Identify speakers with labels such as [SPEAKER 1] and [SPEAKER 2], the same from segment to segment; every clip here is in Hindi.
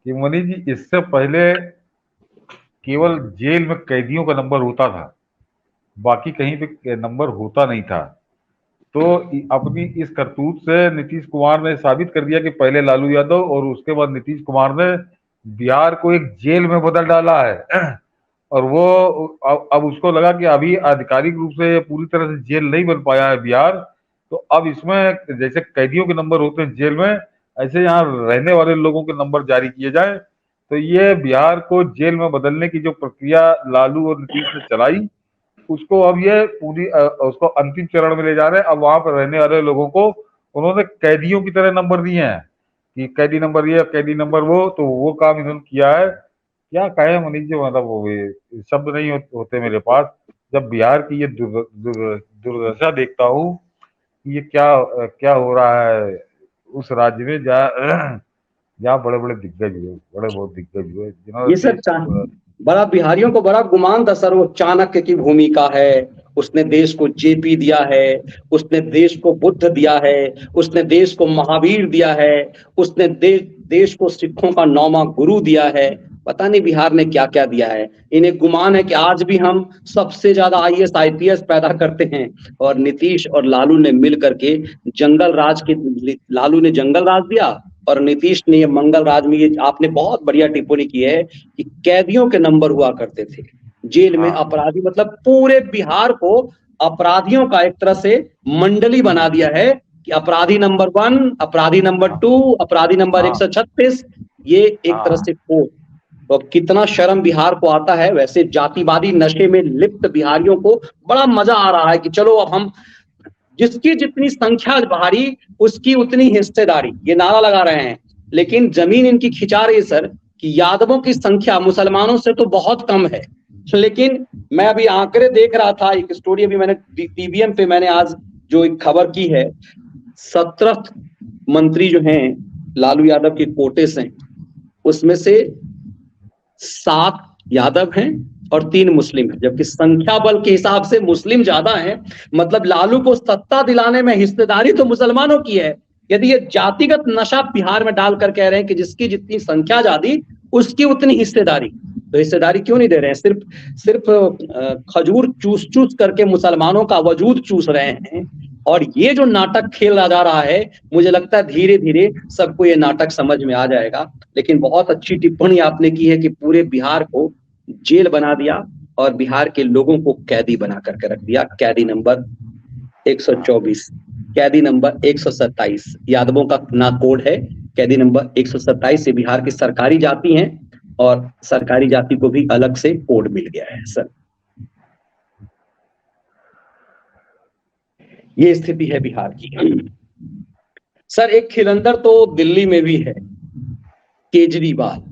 [SPEAKER 1] कि मनीष जी, इससे पहले केवल जेल में कैदियों का नंबर होता था, बाकी कहीं पे नंबर होता नहीं था। तो अपनी इस करतूत से नीतीश कुमार ने साबित कर दिया कि पहले लालू यादव और उसके बाद नीतीश कुमार ने बिहार को एक जेल में बदल डाला है। और वो अब उसको लगा कि अभी आधिकारिक रूप से पूरी तरह से जेल नहीं बन पाया है बिहार, तो अब इसमें जैसे कैदियों के नंबर होते हैं जेल में, ऐसे यहाँ रहने वाले लोगों के नंबर जारी किए जाए। तो ये बिहार को जेल में बदलने की जो प्रक्रिया लालू और नीतीश ने चलाई, उसको अब ये पूरी उसको अंतिम चरण में ले जा रहे हैं। अब वहां पर रहने वाले लोगों को उन्होंने कैदियों की तरह नंबर दिए हैं कि कैदी नंबर ये, कैदी नंबर वो, तो वो काम इन्होंने किया है। क्या कहे मनीष जी, मतलब वो शब्द नहीं होते मेरे पास। जब बिहार की ये दुर्दशा देखता हूँ, ये क्या क्या हो रहा है उस राज्य में, जहाँ जहाँ बड़े बड़े दिग्गज हुए, बड़े बहुत दिग्गज हुए जिन्होंने
[SPEAKER 2] ये
[SPEAKER 1] देश
[SPEAKER 2] सब
[SPEAKER 1] को।
[SPEAKER 2] बड़ा बिहारियों को बड़ा गुमान था सर। वो चाणक्य की भूमिका है, उसने देश को जेपी दिया है, उसने देश को बुद्ध दिया है, उसने देश को महावीर दिया है, उसने देश को सिखों का 9वां गुरु दिया है। पता नहीं बिहार ने क्या क्या दिया है। इन्हें गुमान है कि आज भी हम सबसे ज्यादा आईएएस आईपीएस पैदा करते हैं। और नीतीश और लालू ने मिल करके जंगल राज के, लालू ने जंगल राज दिया और नीतीश ने ये मंगल राज में, ये आपने बहुत बढ़िया टिप्पणी की है कि कैदियों के नंबर हुआ करते थे जेल में।
[SPEAKER 1] हाँ
[SPEAKER 2] अपराधी मतलब पूरे बिहार को अपराधियों का एक तरह से मंडली बना दिया है कि अपराधी नंबर 1, अपराधी नंबर
[SPEAKER 1] हाँ
[SPEAKER 2] 2, अपराधी नंबर
[SPEAKER 1] हाँ
[SPEAKER 2] 136, ये एक तरह
[SPEAKER 1] हाँ
[SPEAKER 2] से कोड। तो कितना शर्म बिहार को आता है। वैसे जातिवादी नशे में लिप्त बिहारियों को बड़ा मजा आ रहा है कि चलो अब हम, जिसकी जितनी संख्या बाहरी उसकी उतनी हिस्सेदारी, ये नारा लगा रहे हैं। लेकिन जमीन इनकी खिंचा रही है सर कि यादवों की संख्या मुसलमानों से तो बहुत कम है। लेकिन मैं अभी आंकड़े देख रहा था, एक स्टोरी अभी मैंने टीवीएम पे मैंने आज जो एक खबर की है, 17 मंत्री जो हैं लालू यादव के कोटे से, उसमें से 7 यादव हैं और 3 मुस्लिम हैं, जबकि संख्या बल के हिसाब से मुस्लिम ज्यादा हैं। मतलब लालू को सत्ता दिलाने में हिस्सेदारी तो मुसलमानों की है। यदि ये जातिगत नशा बिहार में डालकर कह रहे हैं कि जिसकी जितनी संख्या ज्यादा उसकी उतनी हिस्सेदारी, तो हिस्सेदारी क्यों नहीं दे रहे हैं? सिर्फ सिर्फ खजूर चूस चूस करके मुसलमानों का वजूद चूस रहे हैं। और ये जो नाटक खेला जा रहा है, मुझे लगता है धीरे धीरे सबको ये नाटक समझ में आ जाएगा। लेकिन बहुत अच्छी टिप्पणी आपने की है कि पूरे बिहार को जेल बना दिया और बिहार के लोगों को कैदी बना करके रख दिया। कैदी नंबर 124, कैदी नंबर 127 यादवों का ना कोड है। कैदी नंबर 127 से बिहार की सरकारी जाति हैं और सरकारी जाति को भी अलग से कोड मिल गया है सर। ये स्थिति है बिहार की। सर एक खिलंदर तो दिल्ली में भी है, केजरीवाल।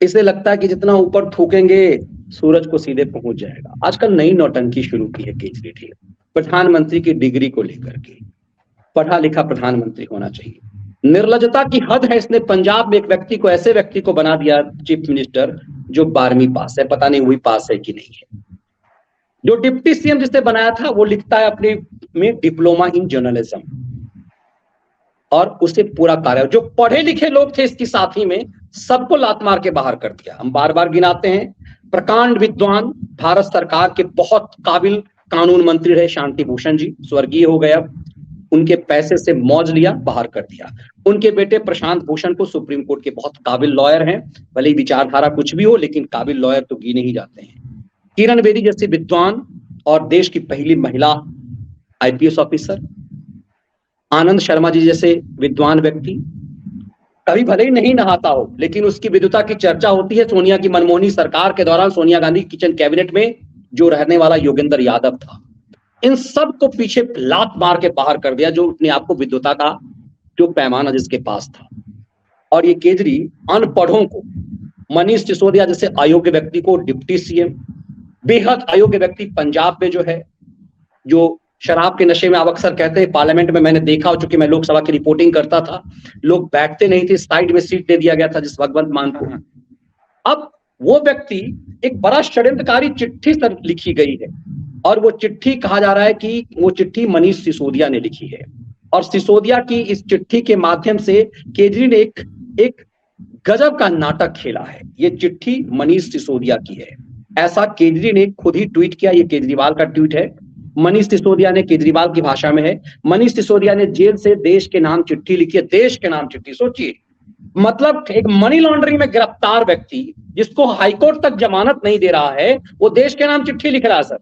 [SPEAKER 2] इसे लगता है कि जितना ऊपर थूकेंगे सूरज को सीधे पहुंच जाएगा। आजकल नई नौटंकी शुरू की है केजरीवाल, प्रधानमंत्री की डिग्री को लेकर के। पढ़ा लिखा प्रधानमंत्री होना चाहिए। निर्लजता की हद है। इसने पंजाब में एक व्यक्ति को, ऐसे व्यक्ति को बना दिया चीफ मिनिस्टर जो 12वीं पास है, पता नहीं वही पास है कि नहीं है। जो डिप्टी सीएम जिसने बनाया था वो लिखता है अपने में डिप्लोमा इन जर्नलिज्म, और उसे पूरा कार्य, जो पढ़े लिखे लोग थे इसकी साथी में, सबको लात मार के बाहर कर दिया। हम बार बार गिनाते हैं। प्रकांड विद्वान, भारत सरकार के बहुत काबिल कानून मंत्री रहे शांति भूषण जी, स्वर्गीय हो गए अब। उनके पैसे से मौज लिया, बाहर कर दिया। उनके बेटे प्रशांत भूषण को, सुप्रीम कोर्ट के बहुत काबिल लॉयर हैं, भले ही विचारधारा कुछ भी हो लेकिन काबिल लॉयर तो गिने ही जाते हैं। किरण बेदी जैसे विद्वान और देश की पहली महिला आईपीएस ऑफिसर, आनंद शर्मा जी जैसे विद्वान व्यक्ति, कभी भले ही नहीं नहाता हो लेकिन उसकी विद्वता की चर्चा होती है। सोनिया की मनमोहनी सरकार के दौरान सोनिया गांधी किचन कैबिनेट में जो रहने वाला योगेंद्र यादव था, इन सब को पीछे लात मार के बाहर कर दिया, जो अपने आप को विद्वता का जो पैमाना जिसके पास था। और ये केजरी अनपढ़ों को, मनीष सिसोदिया जैसे अयोग्य व्यक्ति को डिप्टी सीएम, बेहद अयोग्य व्यक्ति पंजाब में जो है, जो शराब के नशे में, आप अक्सर कहते हैं पार्लियामेंट में, मैंने देखा हो चूंकि मैं लोकसभा की रिपोर्टिंग करता था, लोग बैठते नहीं थे, साइड में सीट दे दिया गया था जिस भगवंत मान को। अब वो व्यक्ति, एक बड़ा षड्यंत्रकारी चिट्ठी सर लिखी गई है और वो चिट्ठी कहा जा रहा है कि वो चिट्ठी मनीष सिसोदिया ने लिखी है। और सिसोदिया की इस चिट्ठी के माध्यम से केजरी ने एक गजब का नाटक खेला है। ये चिट्ठी मनीष सिसोदिया की है, ऐसा केजरी ने खुद ही ट्वीट किया। ये केजरीवाल का ट्वीट है, मनीष सिसोदिया ने, केजरीवाल की भाषा में है। मनीष सिसोदिया ने जेल से देश के नाम चिट्ठी लिखी है, देश के नाम चिट्ठी। सोचिए, मतलब एक मनी लॉन्ड्रिंग में गिरफ्तार व्यक्ति जिसको हाईकोर्ट तक जमानत नहीं दे रहा है, वो देश के नाम चिट्ठी लिख रहा है। सर,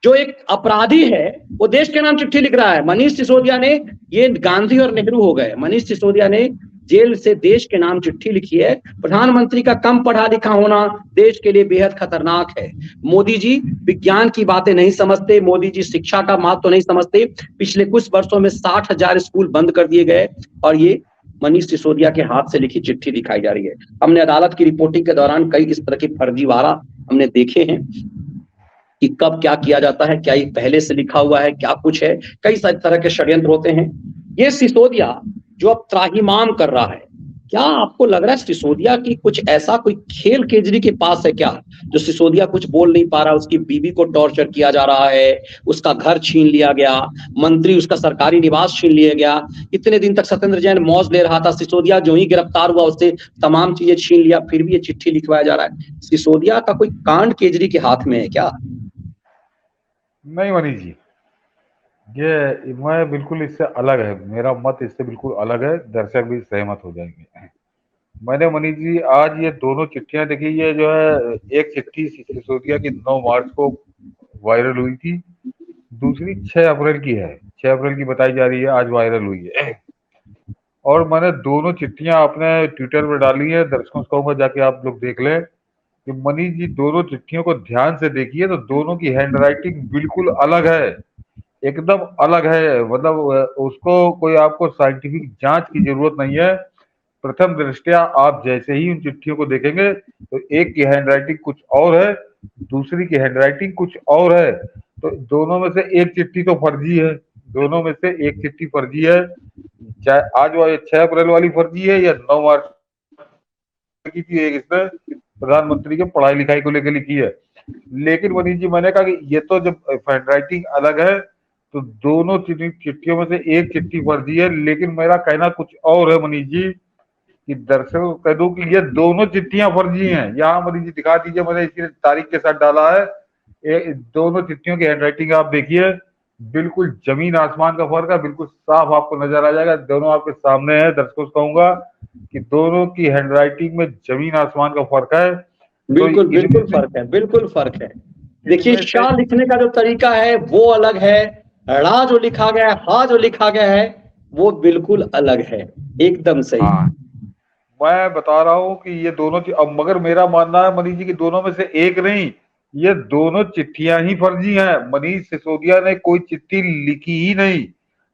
[SPEAKER 2] जो एक अपराधी है वो देश के नाम चिट्ठी लिख रहा है। मनीष सिसोदिया ने, ये गांधी और नेहरू हो गए, मनीष सिसोदिया ने जेल से देश के नाम चिट्ठी लिखी है। प्रधानमंत्री का कम पढ़ा लिखा होना देश के लिए बेहद खतरनाक है। मोदी जी विज्ञान की बातें नहीं समझते, मोदी जी शिक्षा का महत्व तो नहीं समझते। पिछले कुछ वर्षों में 60,000 स्कूल बंद कर दिए गए और ये मनीष सिसोदिया के हाथ से लिखी चिट्ठी दिखाई जा रही है। हमने अदालत की रिपोर्टिंग के दौरान कई इस तरह के फर्जीवाड़ा हमने देखे हैं कि कब क्या किया जाता है, क्या ये पहले से लिखा हुआ है, क्या कुछ है, कई सारे तरह के षड्यंत्र होते हैं। ये सिसोदिया जो अब त्राहिमाम कर रहा है, क्या आपको लग रहा है सिसोदिया की कुछ ऐसा कोई खेल केजरी के पास है क्या, जो सिसोदिया कुछ बोल नहीं पा रहा, उसकी बीवी को टॉर्चर किया जा रहा है, उसका घर छीन लिया गया, मंत्री उसका सरकारी निवास छीन लिया गया। इतने दिन तक सत्येंद्र जैन मौज ले रहा था, सिसोदिया जो ही गिरफ्तार हुआ उससे तमाम चीजें छीन लिया, फिर भी ये चिट्ठी लिखवाया जा रहा है। सिसोदिया का कोई कांड केजरी के हाथ में है क्या?
[SPEAKER 1] नहीं मनीष जी, ये मैं बिल्कुल इससे अलग है, मेरा मत इससे बिल्कुल अलग है, दर्शक भी सहमत हो जाएंगे। मैंने मनीष जी आज ये दोनों चिट्ठियां देखी। ये जो है, एक चिट्ठी सिसोदिया की 9 मार्च को वायरल हुई थी, दूसरी 6 अप्रैल की है, 6 अप्रैल की बताई जा रही है, आज वायरल हुई है। और मैंने दोनों चिट्ठियां अपने ट्विटर पर डाली है, दर्शकों से कहूंगा जाके आप लोग देख लें कि मनीष जी दोनों चिट्ठियों को ध्यान से देखिए तो दोनों की हैंडराइटिंग बिल्कुल अलग है, एकदम अलग है। मतलब उसको कोई आपको साइंटिफिक जांच की जरूरत नहीं है। प्रथम दृष्टया आप जैसे ही उन चिट्ठियों को देखेंगे तो एक की हैंडराइटिंग कुछ और है, दूसरी की हैंडराइटिंग कुछ और है। तो दोनों में से एक चिट्ठी तो फर्जी है, दोनों में से एक चिट्ठी फर्जी है। चाहे आज वो 6 अप्रैल वाली फर्जी है या 9 मार्च की थी, एक इसने प्रधानमंत्री के पढ़ाई लिखाई को लेकर लिखी है। लेकिन मनीष जी मैंने कहा कि ये तो जब हैंडराइटिंग अलग है तो दोनों चिट्ठियों में से एक चिट्ठी फर्जी है। लेकिन मेरा कहना कुछ और है मनीष जी, कि दर्शकों को कह दूं कि ये दोनों चिट्ठियां फर्जी हैं। यहाँ मनीष जी दिखा दीजिए, मैंने इसकी तारीख के साथ डाला है। दोनों चिट्ठियों की हैंडराइटिंग आप देखिए, बिल्कुल जमीन आसमान का फर्क है, बिल्कुल साफ आपको नजर आ जाएगा। दोनों आपके सामने है, दर्शकों से कहूंगा कि दोनों की हैंडराइटिंग में जमीन आसमान का फर्क है।
[SPEAKER 2] बिल्कुल बिल्कुल फर्क है, बिल्कुल फर्क है। देखिए, शाह लिखने का जो तरीका है वो अलग है, ड़ा जो लिखा गया है, हा जो लिखा गया है वो बिल्कुल अलग है, एकदम सही।
[SPEAKER 1] हाँ, मैं बता रहा हूँ कि ये दोनों अब मगर मेरा मानना है मनीष जी कि दोनों में से एक नहीं, ये दोनों चिट्ठियां ही फर्जी हैं। मनीष सिसोदिया ने कोई चिट्ठी लिखी ही नहीं।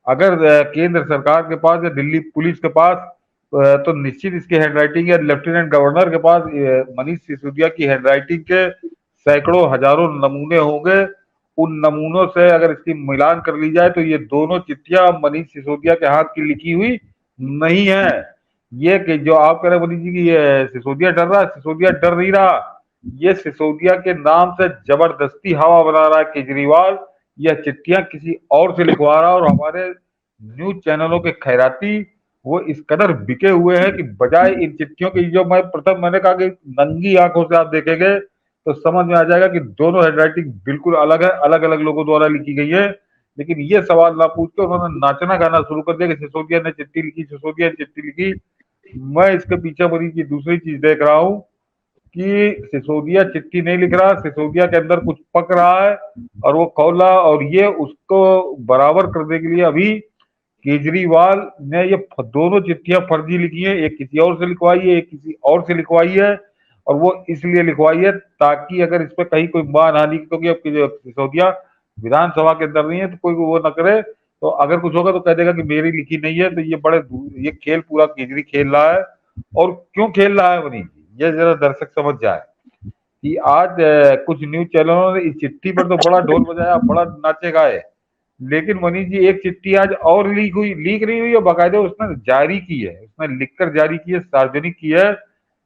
[SPEAKER 1] अगर केंद्र सरकार के पास या दिल्ली पुलिस के पास तो निश्चित इसकी हैंडराइटिंग या लेफ्टिनेंट गवर्नर के पास मनीष सिसोदिया की हैंडराइटिंग के सैकड़ों हजारों नमूने होंगे। उन नमूनों से अगर इसकी मिलान कर ली जाए तो ये दोनों चिट्ठियां मनीष सिसोदिया के हाथ की लिखी हुई नहीं है। ये कि जो आप कह रहे हैं मनीष जी की ये सिसोदिया डर रहा है, सिसोदिया डर नहीं रहा। ये सिसोदिया के नाम से जबरदस्ती हवा बना रहा है केजरीवाल। यह चिट्ठियां किसी और से लिखवा रहा है और हमारे न्यूज चैनलों के खैराती वो इस कदर बिके हुए हैं कि बजाय इन चिट्ठियों की, जो मैंने कहा कि नंगी आंखों से आप देखेंगे तो समझ में आ जाएगा कि दोनों हैंडराइटिंग बिल्कुल अलग है, अलग अलग लोगों द्वारा लिखी गई है। लेकिन ये सवाल ना पूछ के उन्होंने नाचना गाना शुरू कर दिया कि सिसोदिया ने चिट्ठी लिखी, सिसोदिया ने चिट्ठी लिखी। मैं इसके पीछे बड़ी की दूसरी चीज देख रहा हूँ कि सिसोदिया चिट्ठी नहीं लिख रहा, सिसोदिया के अंदर कुछ पक रहा है और वो कौला, और ये उसको बराबर करने के लिए अभी केजरीवाल ने ये दोनों चिट्ठियां फर्जी लिखी है। एक किसी और से लिखवाई है, एक किसी और से लिखवाई है। और वो इसलिए लिखवाई है ताकि अगर इस पर कहीं कोई मानहानि, क्योंकि अब सिसोदिया विधानसभा के अंदर नहीं है तो कोई वो न करे, तो अगर कुछ होगा तो कह देगा कि मेरी लिखी नहीं है। तो ये खेल पूरा केजरी खेल रहा है। और क्यों खेल रहा है मनीष जी, ये जरा दर्शक समझ जाए कि आज कुछ न्यूज चैनलों ने इस चिट्ठी पर तो बड़ा ढोल बजाया, बड़ा नाचे गाए। लेकिन मनीष जी एक चिट्ठी आज और लीक नहीं हुई है, बाकायदा उसने जारी की है, उसने लिखकर जारी की है, सार्वजनिक की है,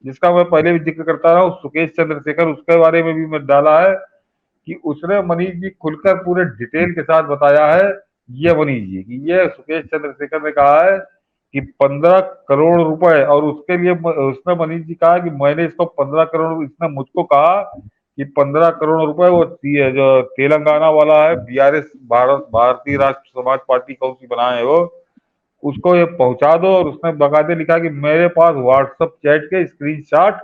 [SPEAKER 1] जिसका मैं पहले भी जिक्र करता रहा हूँ। सुकेश चंद्रशेखर, उसके बारे में भी मैं डाला है कि उसने मनीष जी खुलकर पूरे डिटेल के साथ बताया है। ये मनीष जी कि ये सुकेश चंद्रशेखर ने कहा है कि 15 करोड़ रुपए, और उसके लिए उसने मनीष जी कहा कि मैंने इसको 15 करोड़, इसने मुझको कहा कि 15 करोड़ रुपए वो जो तेलंगाना वाला है, बीआरएस, भारतीय राष्ट्र समाज पार्टी कौन सी बनाए है वो, उसको ये पहुंचा दो। और उसने बकायदे लिखा कि मेरे पास व्हाट्सएप चैट के स्क्रीनशॉट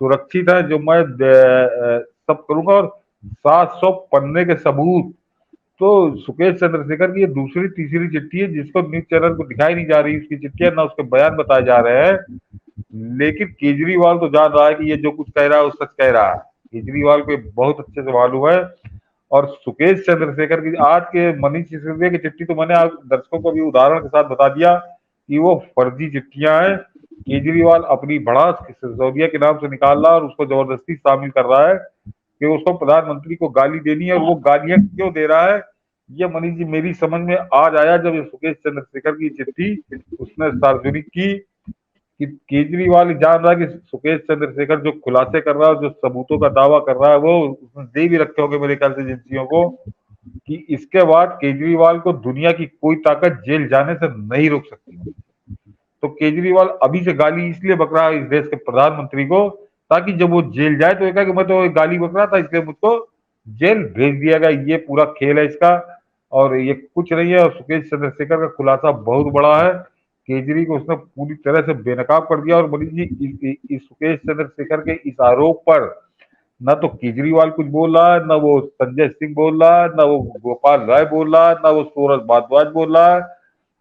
[SPEAKER 1] सुरक्षित है जो मैं सब करूंगा, और 700 पन्ने के सबूत। तो सुकेश चंद्रशेखर की ये दूसरी तीसरी चिट्ठी है जिसको न्यूज चैनल को दिखाई नहीं जा रही उसकी चिट्ठियां, ना उसके बयान बताए जा रहे हैं। लेकिन केजरीवाल तो जान रहा है कि ये जो कुछ कह रहा है वो सच कह रहा है। केजरीवाल को बहुत अच्छे से मालूम है। और सुकेश चंद्रशेखर की आज के मनीष सिसोदिया की चिट्ठी तो मैंने आप दर्शकों को भी उदाहरण के साथ बता दिया कि वो फर्जी चिट्ठियां हैं। केजरीवाल अपनी भड़ास सिसोदिया के नाम से निकाल रहा है और उसको जबरदस्ती शामिल कर रहा है कि उसको प्रधानमंत्री को गाली देनी है। और वो गालियां क्यों दे रहा है, ये मनीष जी मेरी समझ में आज आया जब ये सुकेश चंद्रशेखर की चिट्ठी उसने सार्वजनिक की कि केजरीवाल जान रहा है कि सुकेश चंद्रशेखर जो खुलासे कर रहा है, जो सबूतों का दावा कर रहा है, वो उसने दे भी रखे होंगे मेरे ख्याल से एजेंसियों को, कि इसके बाद केजरीवाल को दुनिया की कोई ताकत जेल जाने से नहीं रोक सकती। तो केजरीवाल अभी से गाली इसलिए बक रहा है इस देश के प्रधानमंत्री को, ताकि जब वो जेल जाए तो ये कहे कि मैं तो गाली बक रहा था इसलिए मुझको जेल भेज दिया गया। ये पूरा खेल है इसका, और ये कुछ नहीं है। और सुकेश चंद्रशेखर का खुलासा बहुत बड़ा है। केजरी को उसने पूरी तरह से बेनकाब कर दिया। और मनीष जी इस सुकेश चंद्रशेखर के इस आरोप पर न तो केजरीवाल कुछ बोल रहा है, न वो संजय सिंह बोल रहा है, न वो गोपाल राय बोल रहा है, न वो सूरज भारद्वाज बोल रहा है,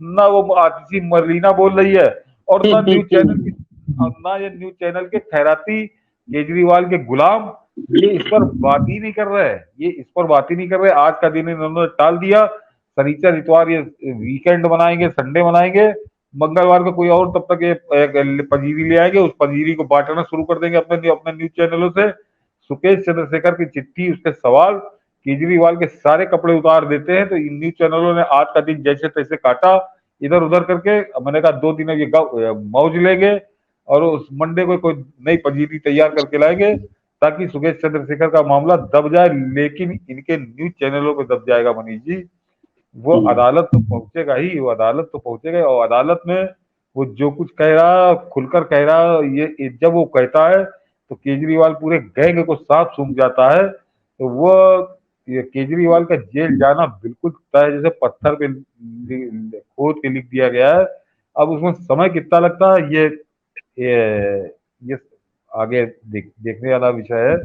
[SPEAKER 1] न वो आतिशी मरलीना बोल रही है, और न न्यूज चैनल की, ना ये न्यूज चैनल के खैराती केजरीवाल के गुलाम ये इस पर बात ही नहीं कर रहे हैं। ये इस पर बात ही नहीं कर रहे। आज का दिन इन्होंने टाल दिया, शनिचर इतवार ये वीकेंड बनाएंगे, संडे बनाएंगे, मंगलवार को कोई और तब तक ये पंजीरी ले आएंगे, उस पंजीरी को बांटना शुरू कर देंगे अपने अपने न्यूज चैनलों से। सुकेश चंद्रशेखर की चिट्ठी, उसके सवाल केजरीवाल के सारे कपड़े उतार देते हैं। तो इन न्यूज चैनलों ने आज का दिन जैसे तैसे काटा इधर उधर करके। मैंने कहा 2 दिन ये मौज लेंगे और उस मंडे को कोई नई पंजीरी तैयार करके लाएंगे ताकि सुकेश चंद्रशेखर का मामला दब जाए। लेकिन इनके न्यूज चैनलों पे दब जाएगा मनीष जी। वो अदालत तो पहुंचेगा ही, वो अदालत तो पहुंचेगा। और अदालत में वो जो कुछ कह रहा, खुलकर कह रहा, ये जब वो कहता है तो केजरीवाल पूरे गैंग को साफ सूंघ जाता है। तो वो ये केजरीवाल का जेल जाना बिल्कुल तय है, जैसे पत्थर पे खोद के लिख दिया गया है। अब उसमें समय कितना लगता है ये आगे देखने वाला विषय है।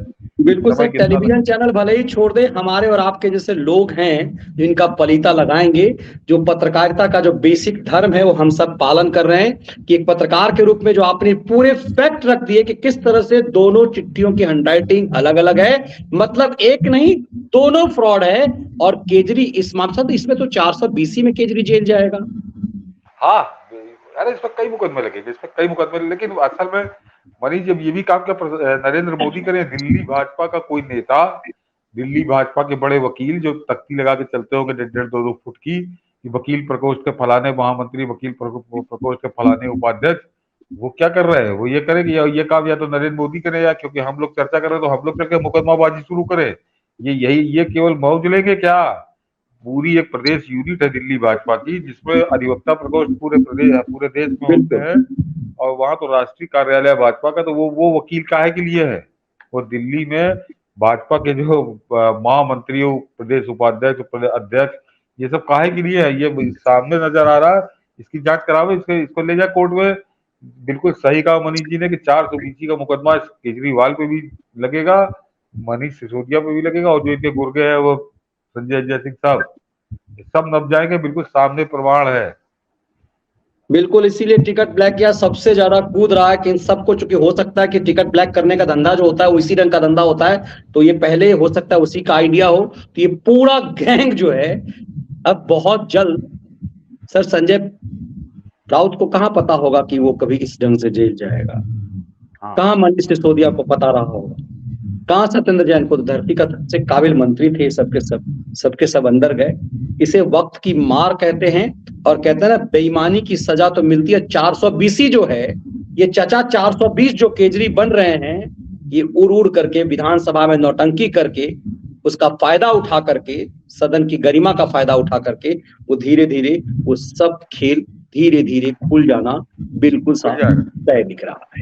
[SPEAKER 2] बिल्कुल सर, टेलीविजन चैनल भले ही छोड़ दे, हमारे और आपके जैसे लोग हैं जिनका पलीता लगाएंगे, जो पत्रकारिता का जो बेसिक धर्म है वो हम सब पालन कर रहे हैं कि एक पत्रकार के रूप में जो आपने पूरे फैक्ट रख दिए कि किस तरह से दोनों चिट्ठियों की हैंडराइटिंग अलग अलग है, मतलब एक नहीं दोनों फ्रॉड है। और केजरी इस मामले तो इसमें तो 420 में केजरी जेल जाएगा।
[SPEAKER 1] हाँ, अरे इस पर कई मुकदमे लगेंगे, इस पर कई मुकदमे। लेकिन असल में मनीष जब ये भी काम क्या नरेंद्र मोदी करें, दिल्ली भाजपा का कोई नेता, दिल्ली भाजपा के बड़े वकील जो तख्ती लगा के चलते होंगे 1.5-2 फुट की, कि वकील प्रकोष्ठ के फलाने महामंत्री, वकील प्रकोष्ठ के फलाने उपाध्यक्ष, वो क्या कर रहे हैं? वो ये करें कि ये काम या तो नरेंद्र मोदी करें, या क्योंकि हम लोग चर्चा कर रहे हैं तो हम लोग चल के मुकदमाबाजी शुरू करें। ये केवल मौज लेंगे क्या? पूरी एक प्रदेश यूनिट है दिल्ली भाजपा की, जिसमें अधिवक्ता प्रकोष्ठ पूरे देश में होते हैं, और वहां तो राष्ट्रीय कार्यालय भाजपा का। तो वो वकील काहे के लिए है? वो दिल्ली में भाजपा के जो महामंत्री, प्रदेश उपाध्यक्ष, प्रदेश अध्यक्ष, ये सब काहे के लिए है? ये सामने नजर आ रहा है। इसकी जांच करावे, इसको ले जाए कोर्ट में। बिल्कुल सही कहा मनीष जी ने कि 420 का मुकदमा केजरीवाल पे भी लगेगा, मनीष सिसोदिया पे भी लगेगा, और जो इनके गुर्गे हैं वो संजय जय सिंह साहब, सब नब जाएंगे। बिल्कुल सामने प्रमाण है।
[SPEAKER 2] बिल्कुल, इसीलिए टिकट ब्लैक किया सबसे ज्यादा कूद रहा है कि इन सबको, चूंकि हो सकता है कि टिकट ब्लैक करने का धंधा जो होता है वो इसी रंग का धंधा होता है, तो ये पहले हो सकता है उसी का आइडिया हो। तो ये पूरा गैंग जो है अब बहुत जल्द, सर संजय राउत को कहाँ पता होगा कि वो कभी इस ढंग से जेल जाएगा? कहाँ मनीष सिसोदिया को पता रहा होगा? कहाँ सत्येंद्र जैन को? तो धरती का सबसे काबिल मंत्री थे, सबके सब अंदर गए। इसे वक्त की मार कहते हैं, और कहते हैं ना बेईमानी की सजा तो मिलती है। 420 जो है, ये चचा 420 जो केजरी बन रहे हैं, ये उड़ करके विधानसभा में नौटंकी करके, उसका फायदा उठा करके, सदन की गरिमा का फायदा उठा करके वो धीरे धीरे वो सब खेल धीरे धीरे खुल जाना बिल्कुल साफ
[SPEAKER 1] जाएगा।
[SPEAKER 2] तय दिख रहा है।